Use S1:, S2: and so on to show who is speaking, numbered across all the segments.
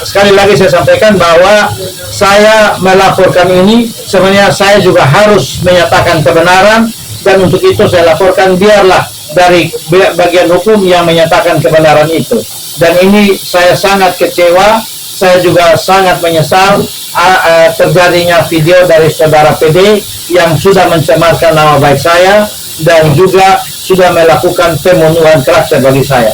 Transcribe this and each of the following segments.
S1: sekali lagi saya sampaikan bahwa saya melaporkan ini sebenarnya saya juga harus menyatakan kebenaran, dan untuk itu saya laporkan biarlah dari bagian hukum yang menyatakan kebenaran itu. Dan ini saya sangat kecewa, saya juga sangat menyesal terjadinya video dari saudara PD yang sudah mencemarkan nama baik saya dan juga sudah melakukan pembunuhan karakter bagi saya.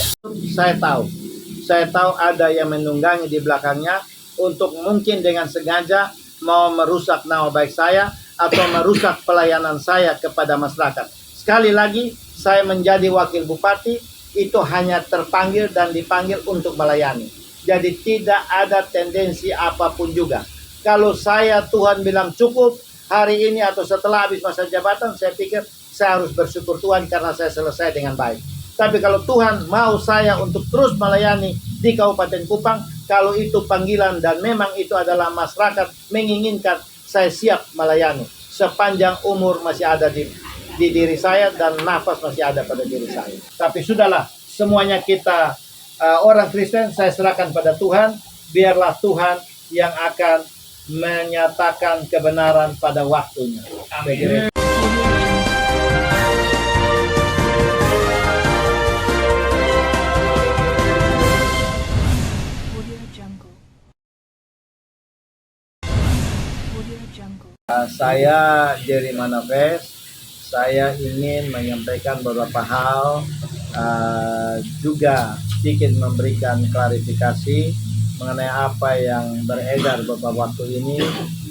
S1: Saya tahu ada yang menunggangi di belakangnya untuk mungkin dengan sengaja mau merusak nama baik saya atau merusak pelayanan saya kepada masyarakat. Sekali lagi, saya menjadi wakil bupati itu hanya terpanggil dan dipanggil untuk melayani. Jadi tidak ada tendensi apapun juga. Kalau saya Tuhan bilang cukup hari ini atau setelah habis masa jabatan, saya pikir saya harus bersyukur Tuhan karena saya selesai dengan baik. Tapi kalau Tuhan mau saya untuk terus melayani di Kabupaten Kupang, kalau itu panggilan dan memang itu adalah masyarakat menginginkan, saya siap melayani. Sepanjang umur masih ada di diri saya dan nafas masih ada pada diri saya. Tapi sudahlah, semuanya kita orang Kristen, saya serahkan pada Tuhan. Biarlah Tuhan yang akan menyatakan kebenaran pada waktunya. Amin. Saya Jerry Manafest. Saya ingin menyampaikan beberapa hal, juga sedikit memberikan klarifikasi mengenai apa yang beredar beberapa waktu ini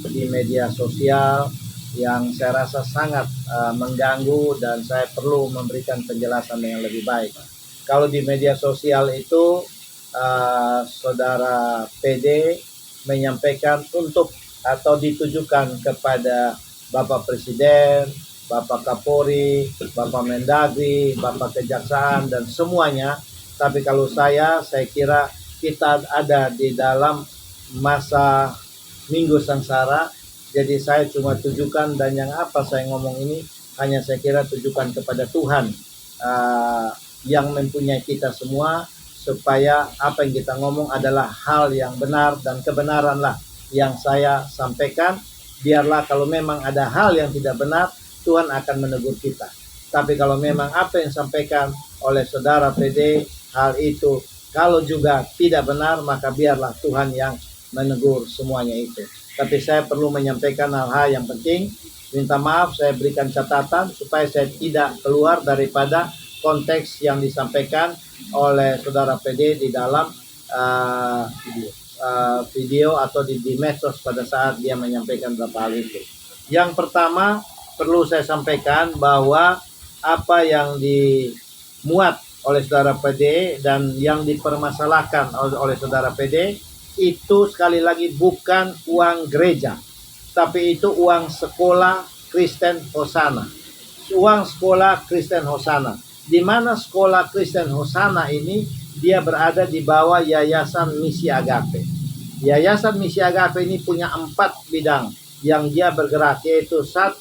S1: di media sosial yang saya rasa sangat mengganggu dan saya perlu memberikan penjelasan yang lebih baik. Kalau di media sosial itu saudara PD menyampaikan untuk atau ditujukan kepada Bapak Presiden, Bapak Kapolri, Bapak Mendagri, Bapak Kejaksaan, dan semuanya. Tapi kalau saya kira kita ada di dalam masa Minggu Sengsara, jadi saya cuma tujukan dan yang apa saya ngomong ini hanya saya kira tujukan kepada Tuhan yang mempunyai kita semua, supaya apa yang kita ngomong adalah hal yang benar dan kebenaran lah yang saya sampaikan. Biarlah kalau memang ada hal yang tidak benar, Tuhan akan menegur kita. Tapi kalau memang apa yang disampaikan oleh saudara PD, hal itu kalau juga tidak benar, maka biarlah Tuhan yang menegur semuanya itu. Tapi saya perlu menyampaikan hal-hal yang penting. Minta maaf, saya berikan catatan supaya saya tidak keluar daripada konteks yang disampaikan oleh saudara PD di dalam video atau di medsos pada saat dia menyampaikan beberapa hal itu. Yang pertama, perlu saya sampaikan bahwa apa yang dimuat oleh saudara PD dan yang dipermasalahkan oleh saudara PD itu sekali lagi bukan uang gereja, tapi itu uang sekolah Kristen Hosana. Uang sekolah Kristen Hosana. Di mana sekolah Kristen Hosana ini dia berada di bawah Yayasan Misi Agape. Yayasan Misi Agape ini punya 4 bidang yang dia bergerak, yaitu 1,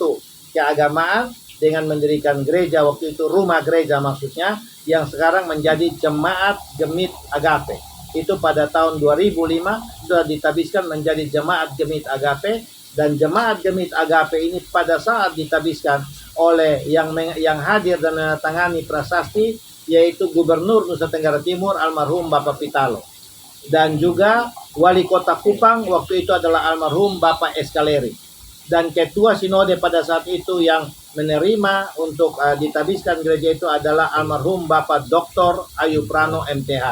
S1: keagamaan dengan mendirikan gereja, waktu itu rumah gereja maksudnya, yang sekarang menjadi Jemaat Gemit Agape. Itu pada tahun 2005 sudah ditabiskan menjadi Jemaat Gemit Agape, dan Jemaat Gemit Agape ini pada saat ditabiskan oleh yang hadir dan menandatangani prasasti, yaitu Gubernur Nusa Tenggara Timur almarhum Bapak Pitalo, dan juga Wali Kota Kupang waktu itu adalah almarhum Bapak Eskaleri, dan Ketua Sinode pada saat itu yang menerima untuk ditabiskan gereja itu adalah almarhum Bapak Dr. Ayu Prano MTH,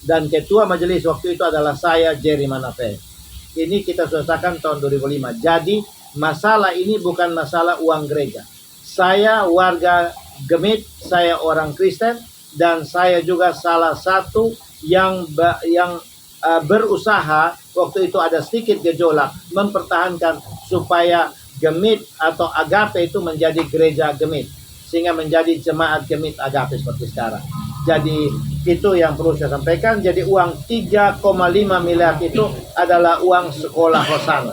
S1: dan Ketua Majelis waktu itu adalah saya Jerry Manafest. Ini kita selesaikan tahun 2005. Jadi masalah ini bukan masalah uang gereja. Saya warga Gemit, saya orang Kristen, dan saya juga salah satu yang berusaha waktu itu ada sedikit gejolak mempertahankan supaya Gemit atau Agape itu menjadi gereja Gemit, sehingga menjadi Jemaat Gemit Agape seperti sekarang. Jadi itu yang perlu saya sampaikan. Jadi uang 3,5 miliar itu adalah uang sekolah Hosana.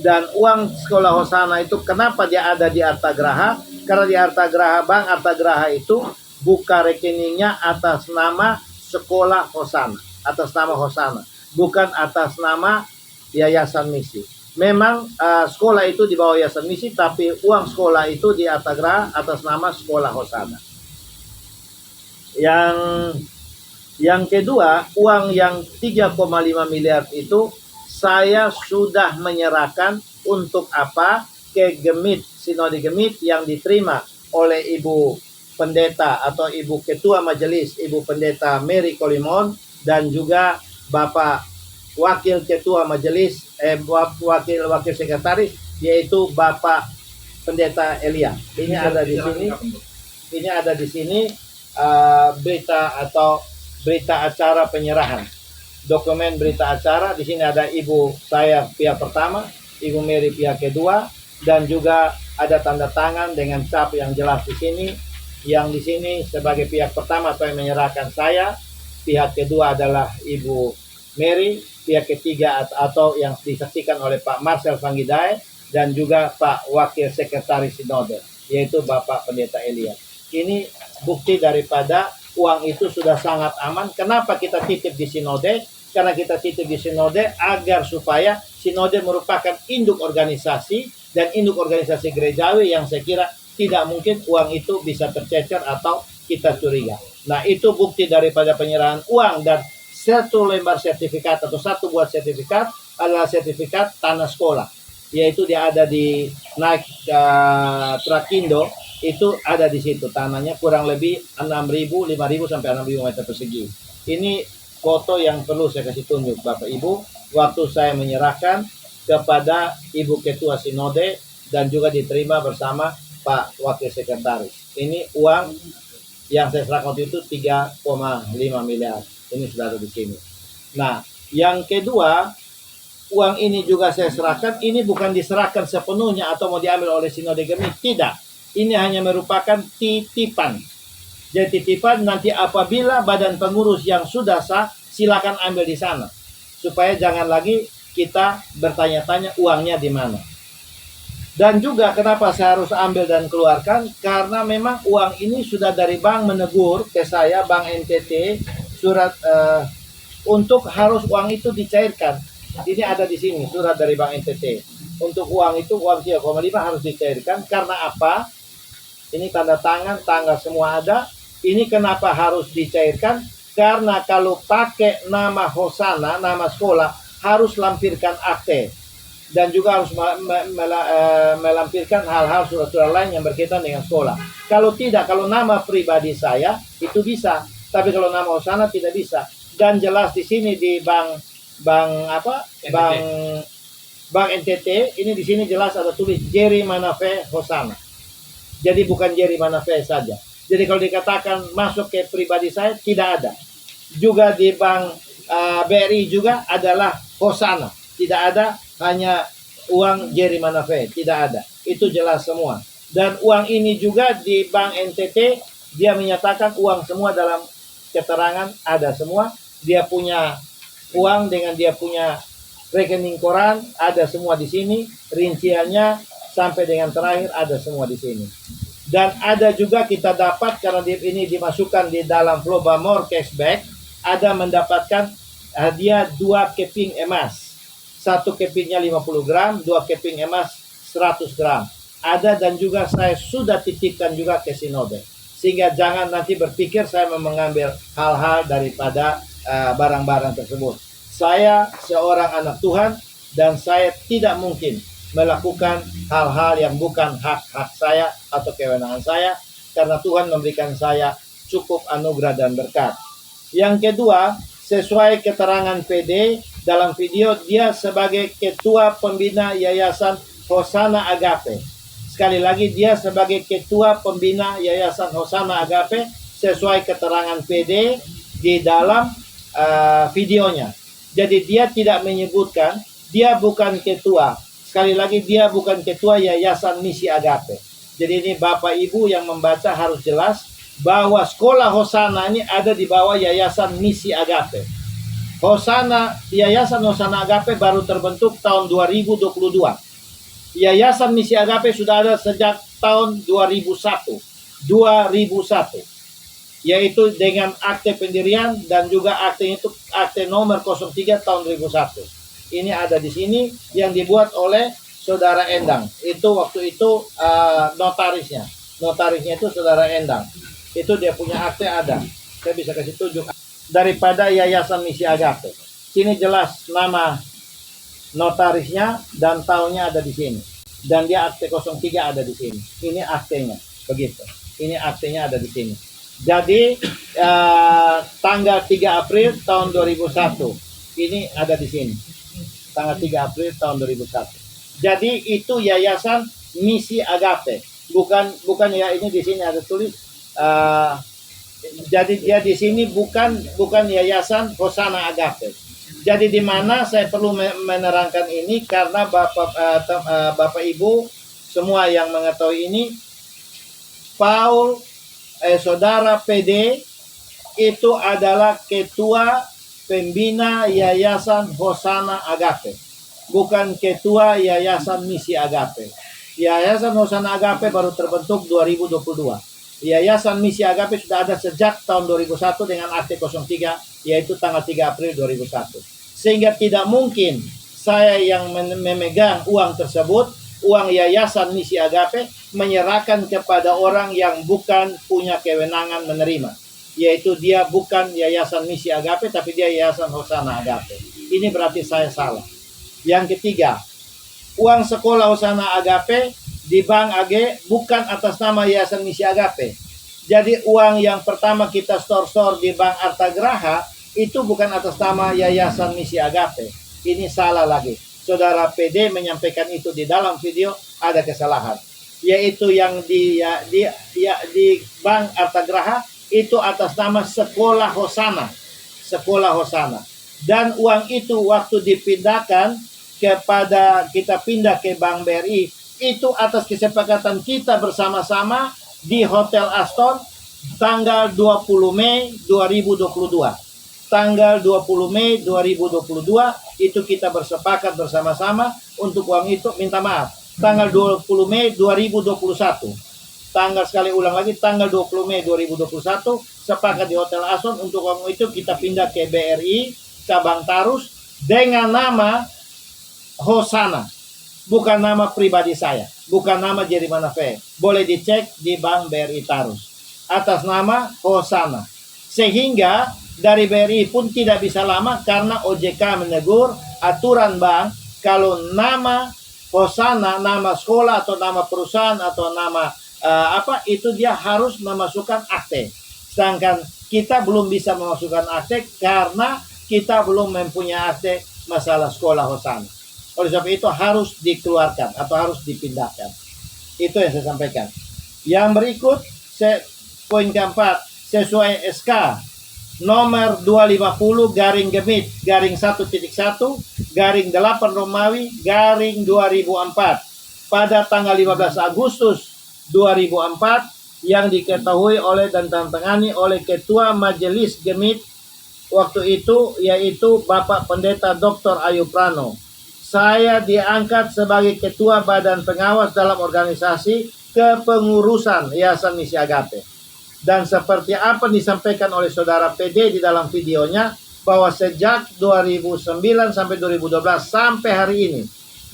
S1: Dan uang sekolah Hosana itu kenapa dia ada di Artagraha? Karena di Artagraha, Bank Artagraha itu buka rekeningnya atas nama sekolah Hosana, atas nama Hosana. bukan atas nama Yayasan Misi. Memang sekolah itu di bawah Yayasan Misi, tapi uang sekolah itu di Atagra atas nama Sekolah Hosana. Yang kedua, uang yang 3,5 miliar itu saya sudah menyerahkan untuk apa? Ke Gemit, Sinode Gemit yang diterima oleh Ibu Pendeta atau Ibu Ketua Majelis, Ibu Pendeta Mary Kolimon, dan juga Bapak Wakil Ketua Majelis, Wakil Sekretaris, yaitu Bapak Pendeta Elia. Ini ada di sini. Ini ada di sini berita atau berita acara penyerahan. Dokumen berita acara, di sini ada ibu saya pihak pertama, Ibu Mary pihak kedua, dan juga ada tanda tangan dengan cap yang jelas di sini. Yang di sini sebagai pihak pertama saya menyerahkan saya, pihak kedua adalah Ibu Mary, pihak ketiga atau yang disaksikan oleh Pak Marcel Vangidae, dan juga Pak Wakil Sekretaris Sinode, yaitu Bapak Pendeta Elia. Ini bukti daripada uang itu sudah sangat aman. Kenapa kita titip di Sinode? Karena kita titip di Sinode agar supaya Sinode merupakan induk organisasi dan induk organisasi gerejawi yang saya kira tidak mungkin uang itu bisa tercecer atau kita curiga. Nah, itu bukti daripada penyerahan uang. Dan satu lembar sertifikat atau satu buah sertifikat adalah sertifikat tanah sekolah, yaitu dia ada di naik Trakindo. Itu ada di situ tanahnya kurang lebih 6.000, 5.000 sampai 6.000 meter persegi. Ini foto yang perlu saya kasih tunjuk Bapak Ibu waktu saya menyerahkan kepada Ibu Ketua Sinode dan juga diterima bersama Pak Wakil Sekretaris. Ini uang yang saya serahkan waktu itu 3,5 miliar. Ini sudah ada di sini. Nah, yang kedua, uang ini juga saya serahkan. Ini bukan diserahkan sepenuhnya atau mau diambil oleh Sinode Gemit, tidak. Ini hanya merupakan titipan. Jadi titipan nanti apabila badan pengurus yang sudah sah, silakan ambil di sana. Supaya jangan lagi kita bertanya-tanya uangnya di mana. Dan juga kenapa saya harus ambil dan keluarkan? Karena memang uang ini sudah dari bank menegur ke saya, Bank NTT, surat untuk harus uang itu dicairkan. Ini ada di sini, surat dari Bank NTT. Untuk uang itu, uang 3,5 harus dicairkan. Karena apa? Ini tanda tangan, tanggal semua ada. Ini kenapa harus dicairkan? Karena kalau pakai nama Hosana, nama sekolah, harus lampirkan akte. Dan juga harus melampirkan hal-hal surat-surat lain yang berkaitan dengan sekolah. Kalau tidak, kalau nama pribadi saya, itu bisa. Tapi kalau nama Hosana tidak bisa. Dan jelas di sini di Bank NTT, ini di sini jelas ada tulis Jerry Manafe Hosana. Jadi bukan Jerry Manafe saja. Jadi kalau dikatakan masuk ke pribadi saya, tidak ada. Juga di Bank BRI juga adalah Hosana. Tidak ada hanya uang Jerry Manafe. Tidak ada. Itu jelas semua. Dan uang ini juga di Bank NTT, dia menyatakan uang semua dalam keterangan ada semua. Dia punya uang dengan dia punya rekening koran, ada semua di sini. Rinciannya sampai dengan terakhir ada semua di sini. Dan ada juga kita dapat, karena ini dimasukkan di dalam Flobamore cashback, ada mendapatkan hadiah 2 keping emas. 1 kepingnya 50 gram, 2 keping emas 100 gram. Ada, dan juga saya sudah titipkan juga ke Sinode. Sehingga jangan nanti berpikir saya mengambil hal-hal daripada barang-barang tersebut. Saya seorang anak Tuhan dan saya tidak mungkin melakukan hal-hal yang bukan hak-hak saya atau kewenangan saya, karena Tuhan memberikan saya cukup anugerah dan berkat. Yang kedua, sesuai keterangan PD dalam video, dia sebagai ketua pembina Yayasan Hosana Agape. Sekali lagi, dia sebagai ketua pembina Yayasan Hosana Agape sesuai keterangan PD di dalam videonya. Jadi dia tidak menyebutkan, dia bukan ketua. Sekali lagi, dia bukan ketua Yayasan Misi Agape. Jadi ini Bapak Ibu yang membaca harus jelas bahwa sekolah Hosana ini ada di bawah Yayasan Misi Agape. Yayasan Hosana Agape baru terbentuk tahun 2022. Yayasan Misi Agape sudah ada sejak tahun 2001. yaitu dengan akte pendirian dan juga akte itu akte nomor 03 tahun 2001. Ini ada di sini yang dibuat oleh Saudara Endang. Itu waktu itu notarisnya. Notarisnya itu Saudara Endang. Itu dia punya akte ada. Saya bisa kasih tunjuk daripada Yayasan Misi Agape. Sini jelas nama notarisnya dan tahunnya ada di sini. Dan dia akte 03 ada di sini. Ini aktenya, begitu. Ini aktenya ada di sini. Jadi tanggal 3 April tahun 2001 ini ada di sini. Tanggal 3 April tahun 2001. Jadi itu Yayasan Misi Agape. Bukan ya, ini di sini ada tulis. Jadi dia di sini bukan Yayasan Hosana Agape. Jadi di mana saya perlu menerangkan ini karena Bapak Ibu semua yang mengetahui ini, Saudara PD itu adalah ketua pembina Yayasan Hosana Agape, bukan ketua Yayasan Misi Agape. Yayasan Hosana Agape baru terbentuk 2022. Yayasan Misi Agape sudah ada sejak tahun 2001 dengan akte 03, yaitu tanggal 3 April 2001. Sehingga tidak mungkin saya yang memegang uang tersebut, uang Yayasan Misi Agape, menyerahkan kepada orang yang bukan punya kewenangan menerima. Yaitu dia bukan Yayasan Misi Agape, tapi dia Yayasan Hosana Agape. Ini berarti saya salah. Yang ketiga, uang sekolah Hosana Agape di Bank AG bukan atas nama Yayasan Misi Agape. Jadi uang yang pertama kita store di Bank Artagraha itu bukan atas nama Yayasan Misi Agape. Ini salah lagi. Saudara PD menyampaikan itu di dalam video, ada kesalahan. Yaitu yang di Bank Artagraha itu atas nama Sekolah Hosana. Sekolah Hosana. Dan uang itu waktu dipindahkan kita pindah ke Bank BRI, itu atas kesepakatan kita bersama-sama di Hotel Aston tanggal 20 Mei 2022. Tanggal 20 Mei 2022 itu kita bersepakat bersama-sama untuk uang itu, minta maaf, tanggal 20 Mei 2021. Tanggal sekali ulang lagi, tanggal 20 Mei 2021 sepakat di Hotel Aston untuk uang itu kita pindah ke BRI cabang Tarus dengan nama Hosana. Bukan nama pribadi saya, bukan nama Jerry Manafe. Boleh dicek di Bank BRI Tarus. Atas nama Hosana. Sehingga dari BRI pun tidak bisa lama karena OJK menegur aturan bank kalau nama Hosana, nama sekolah atau nama perusahaan atau nama itu dia harus memasukkan akte. Sedangkan kita belum bisa memasukkan akte karena kita belum mempunyai akte masalah sekolah Hosana. Oleh sebab itu harus dikeluarkan atau harus dipindahkan. Itu yang saya sampaikan. Yang berikut, poin keempat, sesuai SK nomor 250 garing Gemit garing 1.1 garing 8 Romawi garing 2004 pada tanggal 15 Agustus 2004 yang diketahui oleh dan tangani oleh Ketua Majelis Gemit waktu itu, yaitu Bapak Pendeta Dr. Ayu Prano. Saya diangkat sebagai Ketua Badan Pengawas dalam organisasi kepengurusan Yayasan Misi Agape. Dan seperti apa disampaikan oleh Saudara PD di dalam videonya, bahwa sejak 2009 sampai 2012 sampai hari ini,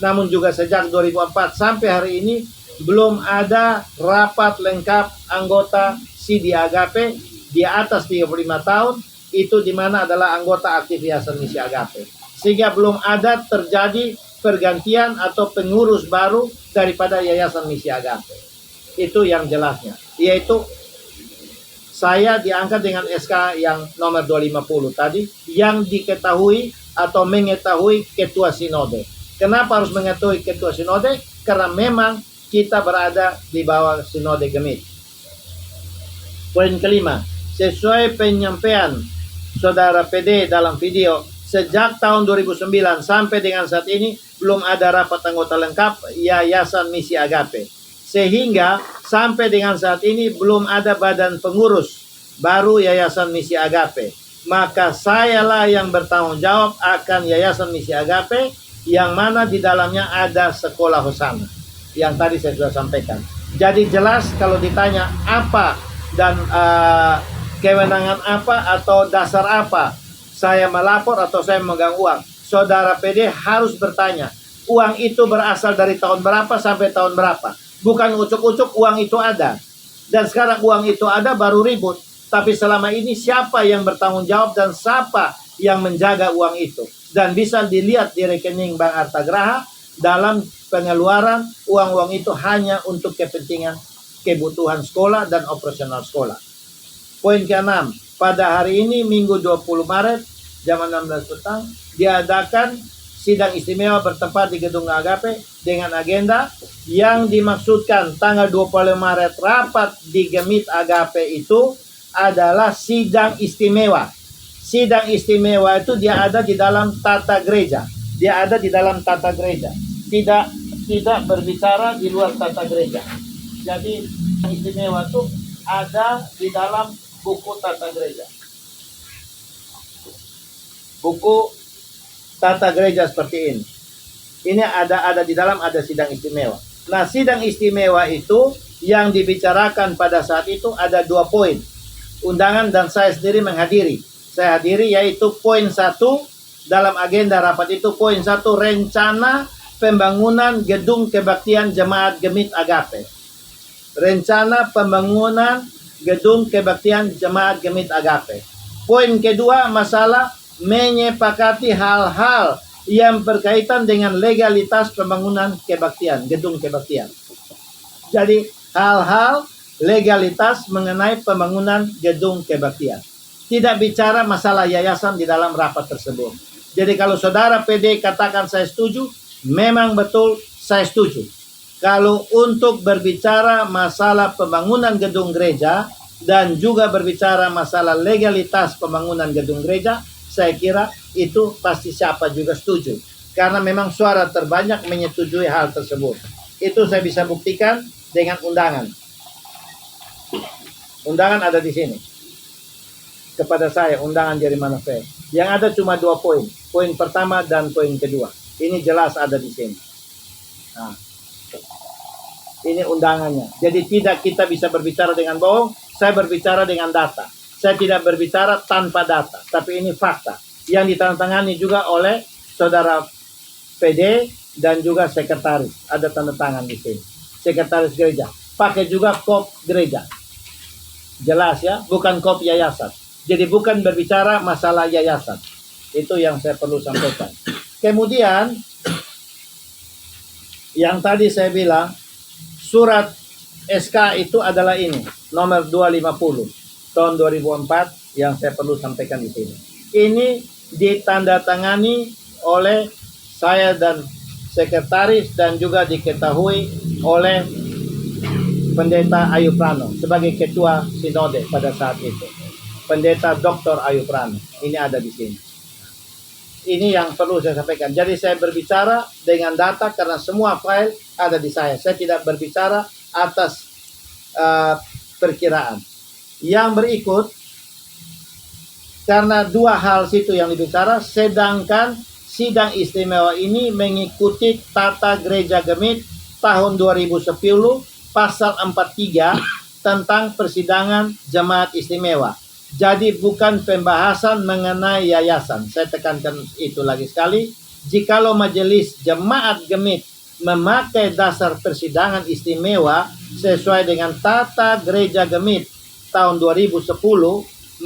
S1: namun juga sejak 2004 sampai hari ini, belum ada rapat lengkap anggota CD Agape di atas 35 tahun, itu dimana adalah anggota aktif Yayasan Misi Agape. Sehingga belum ada terjadi pergantian atau pengurus baru daripada Yayasan Misi Agape. Itu yang jelasnya. Yaitu saya diangkat dengan SK yang nomor 250 tadi, yang diketahui atau mengetahui Ketua Sinode. Kenapa harus mengetahui Ketua Sinode? Karena memang kita berada di bawah Sinode Gemit. Poin kelima, sesuai penyampaian Saudara PD dalam video, sejak tahun 2009 sampai dengan saat ini belum ada rapat anggota lengkap Yayasan Misi Agape. Sehingga sampai dengan saat ini belum ada badan pengurus baru Yayasan Misi Agape. Maka sayalah yang bertanggung jawab akan Yayasan Misi Agape yang mana di dalamnya ada sekolah Hosana. Yang tadi saya sudah sampaikan. Jadi jelas kalau ditanya apa dan kewenangan apa atau dasar apa saya melapor atau saya memegang uang. Saudara PD harus bertanya, uang itu berasal dari tahun berapa sampai tahun berapa. Bukan ucuk-ucuk uang itu ada. Dan sekarang uang itu ada baru ribut. Tapi selama ini siapa yang bertanggung jawab dan siapa yang menjaga uang itu. Dan bisa dilihat di rekening Bank Artagraha dalam pengeluaran uang-uang itu hanya untuk kepentingan kebutuhan sekolah dan operasional sekolah. Poin ke-6, pada hari ini Minggu 20 Maret jam 16 petang diadakan sidang istimewa bertempat di Gedung Agape dengan agenda yang dimaksudkan tanggal 25 Maret rapat di Gemit Agape itu adalah sidang istimewa. Sidang istimewa itu dia ada di dalam tata gereja. Dia ada di dalam tata gereja. Tidak berbicara di luar tata gereja. Jadi istimewa itu ada di dalam buku tata gereja. Buku tata gereja seperti ini. Ini ada di dalam, ada sidang istimewa. Nah, sidang istimewa itu yang dibicarakan pada saat itu ada 2 poin. Undangan dan saya sendiri menghadiri. Saya hadiri yaitu poin 1 dalam agenda rapat itu. Poin 1, rencana pembangunan gedung kebaktian Jemaat Gemit Agape. Rencana pembangunan gedung kebaktian Jemaat Gemit Agape. Poin kedua, masalah menyepakati hal-hal yang berkaitan dengan legalitas pembangunan kebaktian, gedung kebaktian. Jadi hal-hal legalitas mengenai pembangunan gedung kebaktian. Tidak bicara masalah yayasan di dalam rapat tersebut. Jadi kalau saudara PD katakan saya setuju, memang betul saya setuju. Kalau untuk berbicara masalah pembangunan gedung gereja dan juga berbicara masalah legalitas pembangunan gedung gereja, saya kira itu pasti siapa juga setuju. Karena memang suara terbanyak menyetujui hal tersebut. Itu saya bisa buktikan dengan undangan. Undangan ada di sini. Kepada saya, undangan dari mana saya. Yang ada cuma 2 poin. Poin pertama dan poin kedua. Ini jelas ada di sini. Nah, ini undangannya. Jadi tidak kita bisa berbicara dengan bohong. Saya berbicara dengan data. Saya tidak berbicara tanpa data. Tapi ini fakta. Yang ditandatangani juga oleh saudara PD dan juga sekretaris. Ada tanda tangan di sini. Sekretaris gereja. Pakai juga kop gereja. Jelas ya. Bukan kop yayasan. Jadi bukan berbicara masalah yayasan. Itu yang saya perlu sampaikan. Kemudian, yang tadi saya bilang, surat SK itu adalah ini, nomor 250 tahun 2004 yang saya perlu sampaikan di sini. Ini ditandatangani oleh saya dan sekretaris dan juga diketahui oleh Pendeta Ayu Prano sebagai ketua sinode pada saat itu. Pendeta Dr. Ayu Prano. Ini ada di sini. Ini yang perlu saya sampaikan. Jadi saya berbicara dengan data karena semua file ada di saya. Saya tidak berbicara atas perkiraan. Yang berikut, karena 2 hal situ yang dibicara, sedangkan sidang istimewa ini mengikuti tata gereja Gemit tahun 2010 pasal 43 tentang persidangan jemaat istimewa. Jadi bukan pembahasan mengenai yayasan. Saya tekankan itu lagi sekali. Jikalau majelis jemaat Gemit memakai dasar persidangan istimewa sesuai dengan tata gereja Gemit tahun 2010,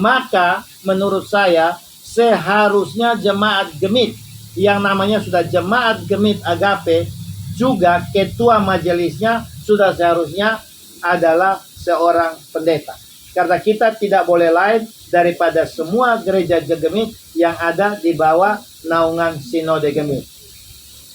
S1: maka menurut saya seharusnya jemaat Gemit yang namanya sudah Jemaat Gemit Agape, juga ketua majelisnya sudah seharusnya adalah seorang pendeta. Karena kita tidak boleh lain daripada semua gereja Gemit yang ada di bawah naungan Sinode Gemit.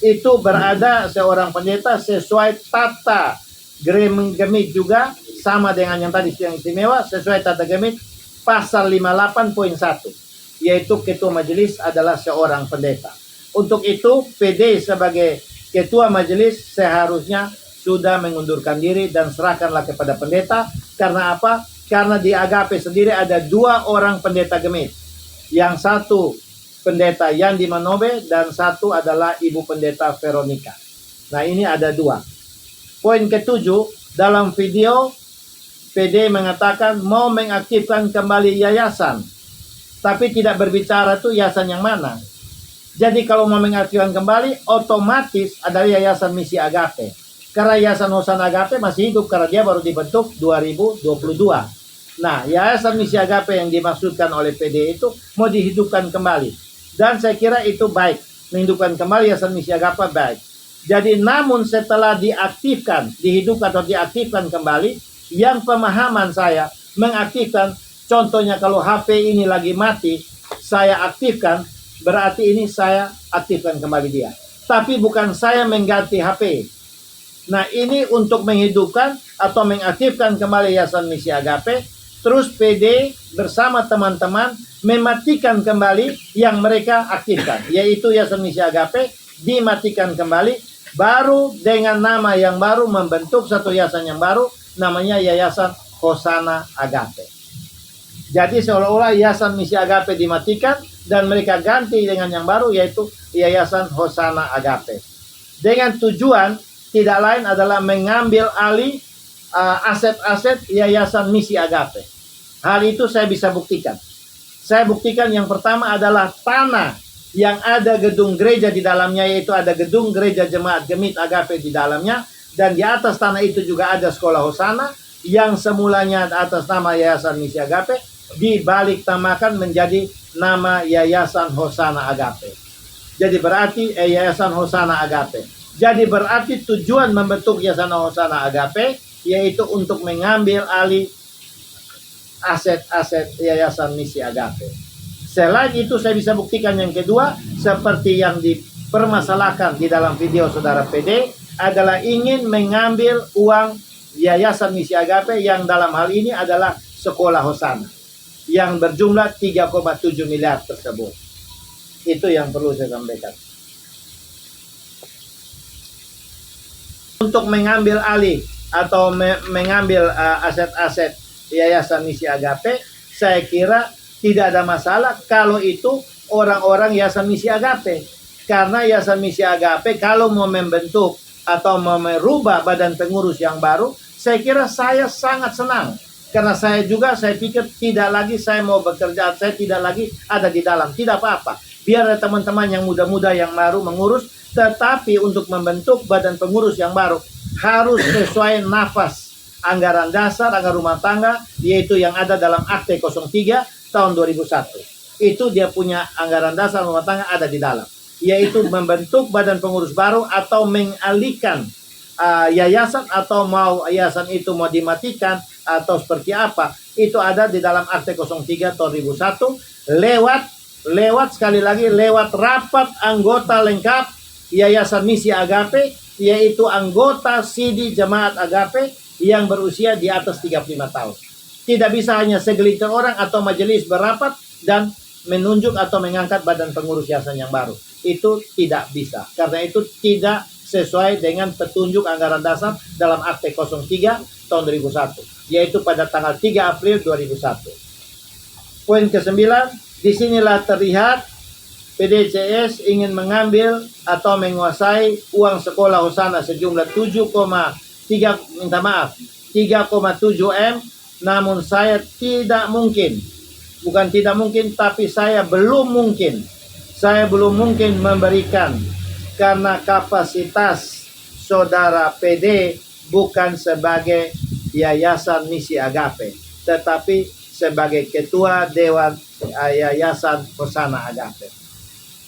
S1: Itu berada seorang pendeta sesuai tata Gemit juga, sama dengan yang tadi yang istimewa, sesuai tata Gemit pasal 58.1, yaitu ketua majelis adalah seorang pendeta. Untuk itu PD sebagai ketua majelis seharusnya sudah mengundurkan diri dan serahkanlah kepada pendeta. Karena apa? Karena di Agape sendiri ada 2 orang pendeta Gemit. Yang satu pendeta Yandi Manobe dan satu adalah Ibu Pendeta Veronica. Nah, ini ada 2. Poin ke-7, dalam video PD mengatakan mau mengaktifkan kembali yayasan, tapi tidak berbicara tuh yayasan yang mana. Jadi kalau mau mengaktifkan kembali, otomatis ada Yayasan Misi Agape. Karena Yayasan Hosana Agape masih hidup karena dia baru dibentuk 2022. Nah, Yayasan Misi Agape yang dimaksudkan oleh PD itu mau dihidupkan kembali. Dan saya kira itu baik. Menghidupkan kembali Yayasan Misi Agape baik. Jadi namun setelah diaktifkan, dihidupkan atau diaktifkan kembali, yang pemahaman saya mengaktifkan, contohnya kalau HP ini lagi mati, saya aktifkan, berarti ini saya aktifkan kembali dia. Tapi bukan saya mengganti HP. Nah, ini untuk menghidupkan atau mengaktifkan kembali Yayasan Misi Agape. Terus PD bersama teman-teman mematikan kembali yang mereka aktifkan, yaitu Yayasan Misi Agape dimatikan kembali, baru dengan nama yang baru membentuk satu yayasan yang baru, namanya Yayasan Hosana Agape. Jadi seolah-olah Yayasan Misi Agape dimatikan dan mereka ganti dengan yang baru, yaitu Yayasan Hosana Agape. Dengan tujuan tidak lain adalah mengambil alih aset-aset Yayasan Misi Agape. Hal itu saya bisa buktikan. Saya buktikan yang pertama adalah tanah yang ada gedung gereja di dalamnya, yaitu ada gedung gereja Jemaat Gemit Agape di dalamnya. Dan di atas tanah itu juga ada sekolah Hosana yang semulanya atas nama Yayasan Misi Agape, dibalik namakan menjadi nama Yayasan Hosana Agape. Jadi berarti Yayasan Hosana Agape. Jadi berarti tujuan membentuk Yayasan Hosana Agape yaitu untuk mengambil alih aset-aset Yayasan Misi Agape. Selain itu saya bisa buktikan yang kedua, seperti yang dipermasalahkan di dalam video saudara PD, adalah ingin mengambil uang Yayasan Misi Agape yang dalam hal ini adalah sekolah Hosana yang berjumlah 3,7 miliar tersebut. Itu yang perlu saya sampaikan. Untuk mengambil alih atau mengambil aset-aset Yayasan Misi Agape, saya kira tidak ada masalah kalau itu orang-orang Yayasan Misi Agape. Karena Yayasan Misi Agape kalau mau membentuk atau mau merubah badan pengurus yang baru, saya kira saya sangat senang. Karena saya pikir tidak lagi saya mau bekerja, saya tidak lagi ada di dalam, tidak apa-apa. Biar ada teman-teman yang muda-muda yang baru mengurus, tetapi untuk membentuk badan pengurus yang baru harus sesuai nafas anggaran dasar, anggaran rumah tangga, yaitu yang ada dalam Akte 03 tahun 2001. Itu dia punya anggaran dasar rumah tangga ada di dalam, yaitu membentuk badan pengurus baru atau mengalihkan yayasan, atau mau yayasan itu mau dimatikan atau seperti apa, itu ada di dalam Akte 03 tahun 2001 lewat sekali lagi lewat rapat anggota lengkap Yayasan Misi Agape, yaitu anggota Sidi Jemaat Agape yang berusia di atas 35 tahun. Tidak bisa hanya segelintir orang atau majelis berapat dan menunjuk atau mengangkat badan pengurus yayasan yang baru. Itu tidak bisa. Karena itu tidak sesuai dengan petunjuk anggaran dasar dalam Akte 03 tahun 2001. Yaitu pada tanggal 3 April 2001. Poin ke-9. Disinilah terlihat PDCS ingin mengambil atau menguasai uang sekolah Hosana sejumlah 3,7 M. Namun saya tidak mungkin, bukan tidak mungkin, tapi saya belum mungkin memberikan, karena kapasitas saudara PD bukan sebagai Yayasan Misi Agape, tetapi sebagai ketua Dewan Yayasan Hosana Agape.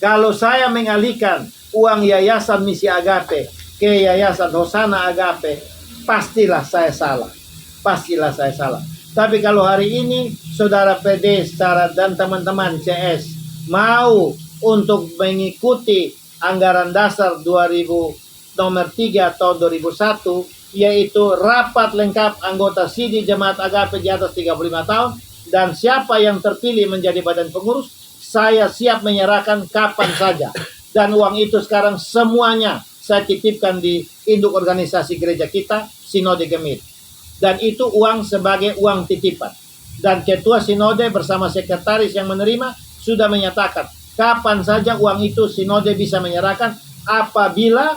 S1: Kalau saya mengalihkan uang Yayasan Misi Agape ke Yayasan Hosana Agape, pastilah saya salah. Tapi kalau hari ini saudara PD dan teman-teman CS mau untuk mengikuti anggaran dasar 2000 nomor 3 tahun 2001, yaitu rapat lengkap anggota Sidi Jemaat Agape di atas 35 tahun, dan siapa yang terpilih menjadi badan pengurus, saya siap menyerahkan kapan saja. Dan uang itu sekarang semuanya saya titipkan di induk organisasi gereja kita, Sinode Gemit. Dan itu uang sebagai uang titipan. Dan ketua sinode bersama sekretaris yang menerima sudah menyatakan kapan saja uang itu sinode bisa menyerahkan apabila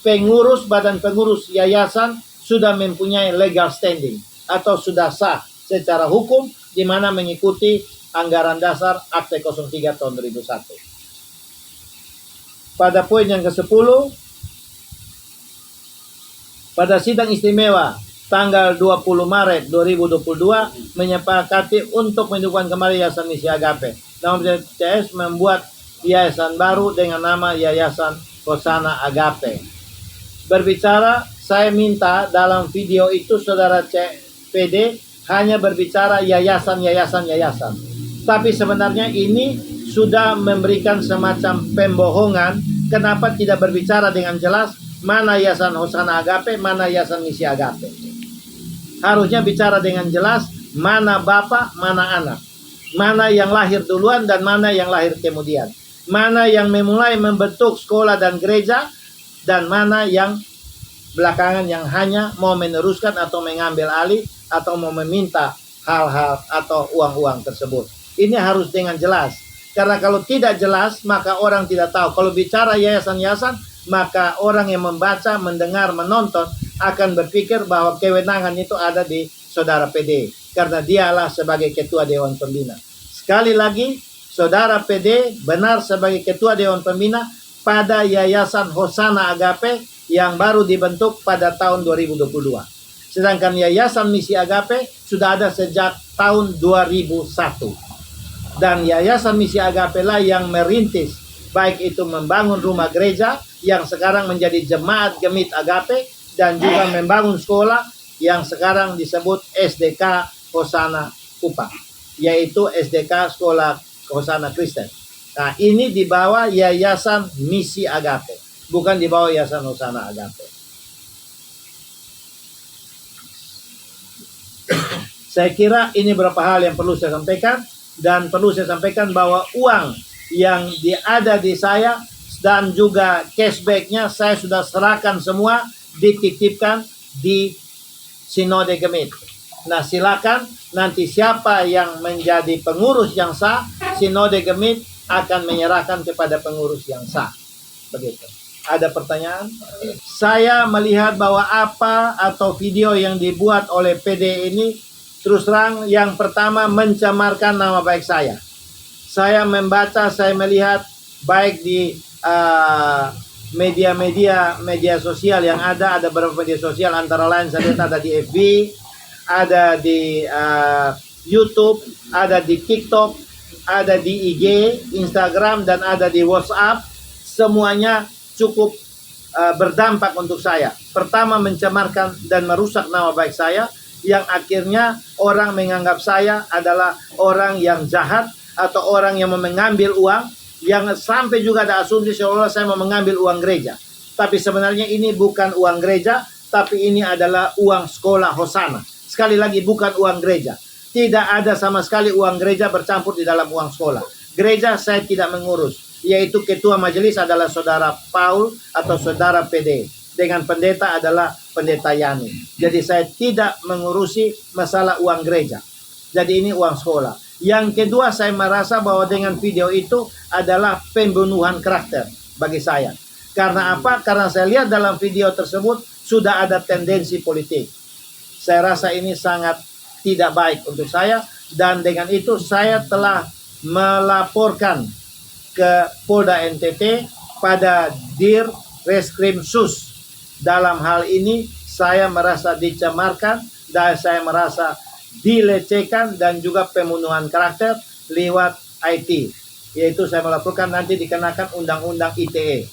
S1: pengurus badan pengurus yayasan sudah mempunyai legal standing. atau sudah sah secara hukum, di mana mengikuti anggaran dasar Akte 03 tahun 2001. Pada poin yang ke-10, pada sidang istimewa tanggal 20 Maret 2022 menyepakati untuk menghidupkan kembali Yayasan Misi Agape. Namun PDTS membuat yayasan baru dengan nama Yayasan Hosana Agape. Berbicara, saya minta dalam video itu saudara PD hanya berbicara yayasan. Tapi sebenarnya ini sudah memberikan semacam pembohongan. Kenapa tidak berbicara dengan jelas mana Yayasan Hosana Agape, mana Yayasan Misi Agape? Harusnya bicara dengan jelas mana bapak, mana anak. Mana yang lahir duluan dan mana yang lahir kemudian. Mana yang memulai membentuk sekolah dan gereja, dan mana yang belakangan yang hanya mau meneruskan atau mengambil alih atau mau meminta hal-hal atau uang-uang tersebut. Ini harus dengan jelas. Karena kalau tidak jelas, maka orang tidak tahu. Kalau bicara yayasan-yayasan, maka orang yang membaca, mendengar, menonton akan berpikir bahwa kewenangan itu ada di saudara PD. Karena dialah sebagai ketua Dewan Pembina. Sekali lagi, saudara PD benar sebagai ketua Dewan Pembina pada Yayasan Hosana Agape yang baru dibentuk pada tahun 2022. Sedangkan Yayasan Misi Agape sudah ada sejak tahun 2001. Dan Yayasan Misi Agape lah yang merintis, baik itu membangun rumah gereja yang sekarang menjadi Jemaat Gemit Agape, dan juga membangun sekolah yang sekarang disebut SDK Hosana Kupang, yaitu SDK Sekolah Hosana Kristen. Nah, ini di bawah Yayasan Misi Agape, bukan di bawah Yayasan Hosana Agape. Saya kira ini beberapa hal yang perlu saya sampaikan, dan perlu saya sampaikan bahwa uang yang ada di saya dan juga cashbacknya saya sudah serahkan semua, dititipkan di Sinode Gemit. Nah, silakan nanti siapa yang menjadi pengurus yang sah, Sinode Gemit akan menyerahkan kepada pengurus yang sah. Begitu. Ada pertanyaan? Saya melihat bahwa apa atau video yang dibuat oleh PD ini, terus terang yang pertama mencemarkan nama baik saya. Saya membaca, saya melihat baik di media sosial yang ada beberapa media sosial, antara lain saya lihat ada di FB, ada di YouTube, ada di TikTok, ada di IG, Instagram, dan ada di WhatsApp. Semuanya cukup berdampak untuk saya. Pertama, mencemarkan dan merusak nama baik saya, yang akhirnya orang menganggap saya adalah orang yang jahat atau orang yang mau mengambil uang, yang sampai juga ada asumsi seolah-olah saya mau mengambil uang gereja. Tapi sebenarnya ini bukan uang gereja, tapi ini adalah uang sekolah Hosana. Sekali lagi, bukan uang gereja. Tidak ada sama sekali uang gereja bercampur di dalam uang sekolah. Gereja saya tidak mengurus, yaitu ketua majelis adalah saudara Paul atau saudara PD, dengan pendeta adalah pendeta Yani. Jadi saya tidak mengurusi masalah uang gereja. Jadi ini uang sekolah. Yang kedua, saya merasa bahwa dengan video itu adalah pembunuhan karakter bagi saya. Karena apa? Karena saya lihat dalam video tersebut sudah ada tendensi politik. Saya rasa ini sangat tidak baik untuk saya, dan dengan itu saya telah melaporkan ke Polda NTT pada Dir Reskrim Sus. Dalam hal ini saya merasa dicemarkan dan saya merasa dilecehkan dan juga pembunuhan karakter lewat IT, yaitu saya melaporkan nanti dikenakan undang-undang ITE.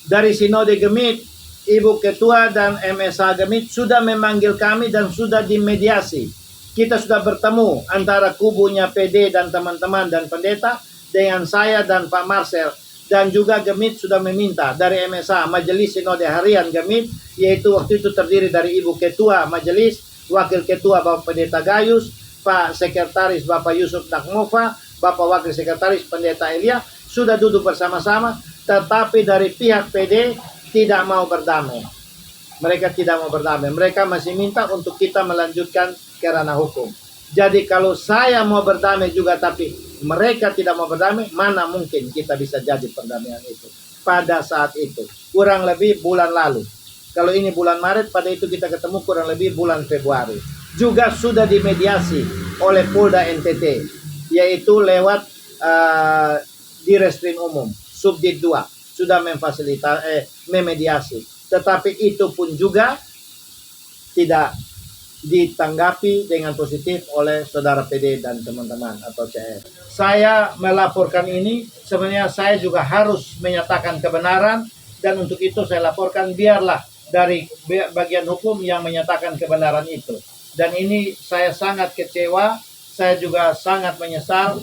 S1: Dari Sinode Gemit, Ibu Ketua dan MSH Gemit sudah memanggil kami dan sudah dimediasi. Kita sudah bertemu antara kubunya PD dan teman-teman dan pendeta dengan saya dan Pak Marcel. Dan juga Gemit sudah meminta dari MSH, Majelis Sinode Harian Gemit, yaitu waktu itu terdiri dari Ibu Ketua Majelis, Wakil Ketua Bapak Pendeta Gayus, Pak Sekretaris Bapak Yusuf Nakmova, Bapak Wakil Sekretaris Pendeta Elia, sudah duduk bersama-sama, tetapi dari pihak PD tidak mau berdamai. Mereka tidak mau berdamai. Mereka masih minta untuk kita melanjutkan ke ranah hukum. Jadi kalau saya mau berdamai juga tapi mereka tidak mau berdamai, mana mungkin kita bisa jadi perdamaian itu. Pada saat itu, kurang lebih bulan lalu, Kalau ini bulan Maret, pada itu kita ketemu kurang lebih bulan Februari. Juga sudah dimediasi oleh Polda NTT, yaitu lewat Direskrim Umum, Subdit 2, sudah memediasi. Tetapi itu pun juga tidak ditanggapi dengan positif oleh saudara PD dan teman-teman atau CS. Saya melaporkan ini, sebenarnya saya juga harus menyatakan kebenaran, dan untuk itu saya laporkan, biarlah dari bagian hukum yang menyatakan kebenaran itu. Dan ini saya sangat kecewa, saya juga sangat menyesal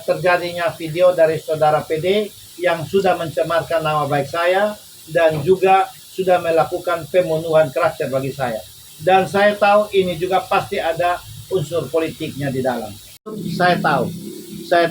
S1: terjadinya video dari saudara PD yang sudah mencemarkan nama baik saya dan juga sudah melakukan pembunuhan karakter bagi saya. Dan saya tahu ini juga pasti ada unsur politiknya di dalam. Saya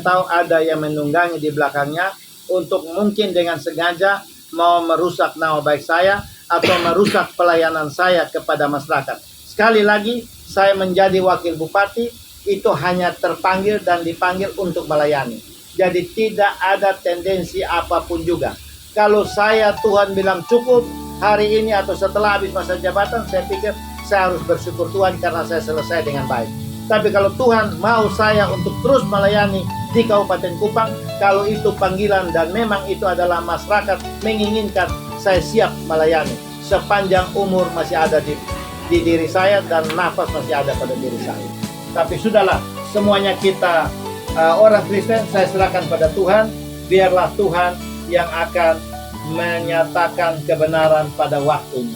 S1: tahu ada yang menunggangi di belakangnya untuk mungkin dengan sengaja mau merusak nama baik saya atau merusak pelayanan saya kepada masyarakat. Sekali lagi, saya menjadi wakil bupati itu hanya terpanggil dan dipanggil untuk melayani. Jadi tidak ada tendensi apapun juga. Kalau saya Tuhan bilang cukup hari ini atau setelah habis masa jabatan, saya pikir saya harus bersyukur Tuhan karena saya selesai dengan baik. Tapi kalau Tuhan mau saya untuk terus melayani di Kabupaten Kupang, kalau itu panggilan dan memang itu adalah masyarakat menginginkan, saya siap melayani sepanjang umur masih ada di diri saya dan nafas masih ada pada diri saya. Tapi sudahlah, semuanya kita orang Kristen, saya serahkan pada Tuhan. Biarlah Tuhan yang akan menyatakan kebenaran pada waktunya.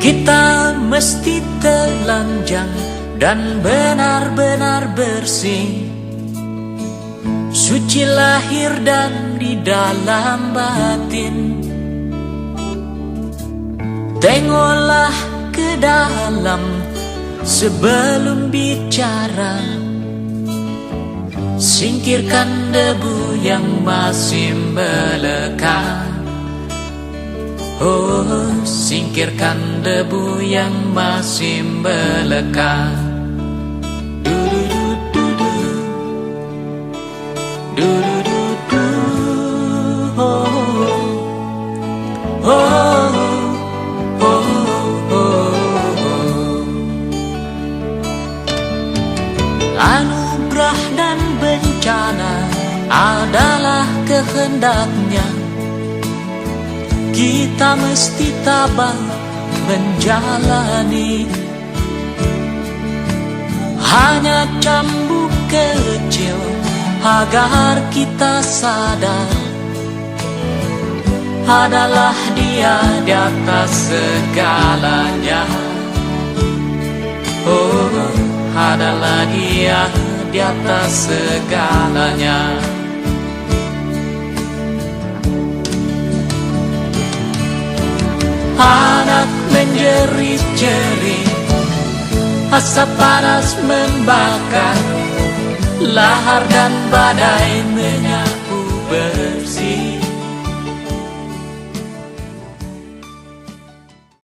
S2: Kita mesti telanjang dan benar-benar bersih, suci lahir dan di dalam batin. Tengoklah ke dalam sebelum bicara, singkirkan debu yang masih melekat. Oh, singkirkan debu yang masih melekat. Anugerah dan bencana adalah kehendaknya. Kita mesti tabah menjalani. Hanya cambuk kecil agar kita sadar, adalah Dia di atas segalanya. Oh, adalah Dia di atas segalanya. Anak menjerit-jerit, asap panas membakar, lahar dan badai menyala.